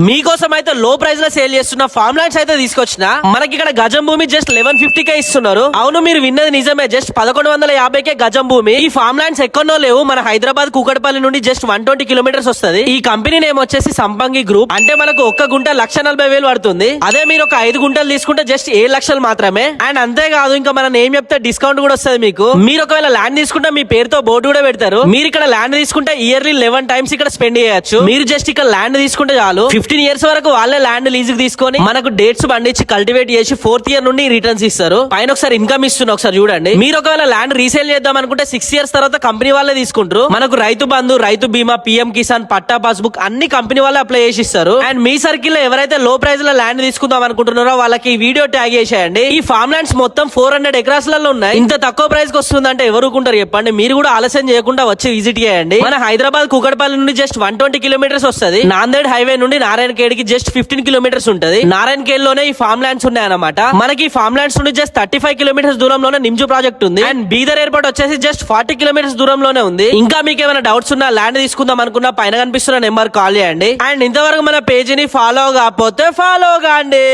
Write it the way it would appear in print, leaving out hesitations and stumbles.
మీకోసం అయితే లో ప్రైస్ లో సేల్ చేస్తున్న ఫార్మ్ ల్యాండ్స్ అయితే తీసుకొచ్చిన. మనకి ఇక్కడ గజం భూమి జస్ట్ 1150కే ఇస్తున్నారు. అవును, మీరు విన్నది నిజమే. జస్ట్ 1150కే గజం భూమి. ఈ ఫార్మ్ ల్యాండ్స్ ఎక్కడో లేవు, మన హైదరాబాద్ కూకట్పల్లి నుండి జస్ట్ 120 కిలోమీటర్స్ వస్తుంది. ఈ కంపెనీ నేమ్ వచ్చేసి సంపంగి గ్రూప్. అంటే మనకు ఒక్క గుంట 1,40,000 పడుతుంది. అదే మీరు ఒక 5 గుంటలు తీసుకుంటే జస్ట్ 7 లక్షలు మాత్రమే. అండ్ అంతేకాదు, ఇంకా మన నేమ్ చెప్తే డిస్కౌంట్ కూడా వస్తుంది మీకు. మీరు ఒకవేళ ల్యాండ్ తీసుకుంటే మీ పేరుతో బోర్డు కూడా పెడతారు. మీరు ఇక్కడ ల్యాండ్ తీసుకుంటే ఇయర్లీ 11 టైమ్స్ ఇక్కడ స్పెండ్ చేయొచ్చు. మీరు జస్ట్ ఇక్కడ ల్యాండ్ తీసుకుంటే చాలు 15 ఇయర్స్ వరకు వాళ్ళే ల్యాండ్ లీజ్ తీసుకొని మనకు డేట్స్ పండించి కల్టివేట్ చేసి 4th ఇయర్ నుండి రిటర్న్స్ ఇస్తారు. పైన ఒకసారి ఇన్కమ్ ఇస్తున్నా, ఒకసారి చూడండి. మీరు ఒకవేళ ల్యాండ్ రీసేల్ చేద్దాం అనుకుంటే 6 ఇయర్స్ తర్వాత కంపెనీ వాళ్ళే తీసుకుంటారు. మనకు రైతు బంధు, రైతు బీమా, పిఎం కిసాన్, పట్టా పాస్బుక్ అన్ని కంపెనీ వాళ్ళే అప్లై చేసి ఇస్తారు. అండ్ మీ సర్కిల్ లో ఎవరైతే లో ప్రైస్ లో ల్యాండ్ తీసుకుందాం అనుకుంటున్నారో వాళ్ళకి ఈ వీడియో ట్యాగ్ చేసేయండి. ఈ ఫార్మ్ ల్యాండ్స్ మొత్తం 400 ఎకరాస్ లలో ఉన్నాయి. ఇంత తక్కువ ప్రైస్ కి వస్తుందంటే ఎవరుకుంటారు చెప్పండి. మీరు కూడా ఆలస్యం చేయకుండా వచ్చి విజిట్ చేయండి. మన హైదరాబాద్ కూకట్పల్లి నుండి జస్ట్ 120 కిలోమీటర్స్ వస్తుంది. నాందేడ్ హైవే నుండి నారాయణఖేడ్ కి జస్ట్ 15 కిలోమీటర్స్ ఉంటది. నారాయణఖేడ్ లోనే ఈ ఫార్మ్ ల్యాండ్స్ ఉన్నాయన్నమాట. మనకి ఈ ఫార్మ్ ల్యాండ్స్ నుండి జస్ట్ 35 కిలోమీటర్స్ దూరంలోనే నిమ్జు ప్రాజెక్ట్ ఉంది. అండ్ బీదర్ ఎయిర్పోర్ట్ వచ్చేసి జస్ట్ 40 కిలోమీటర్స్ దూరంలోనే ఉంది. ఇంకా మీకు ఏమైనా డౌట్స్ ఉన్నా, ల్యాండ్ తీసుకుందాం అనుకున్నా పైన కనిపిస్తున్న నెంబర్ కాల్ చేయండి. అండ్ ఇంతవరకు మన పేజీని ఫాలో కాకపోతే ఫాలో కాండి.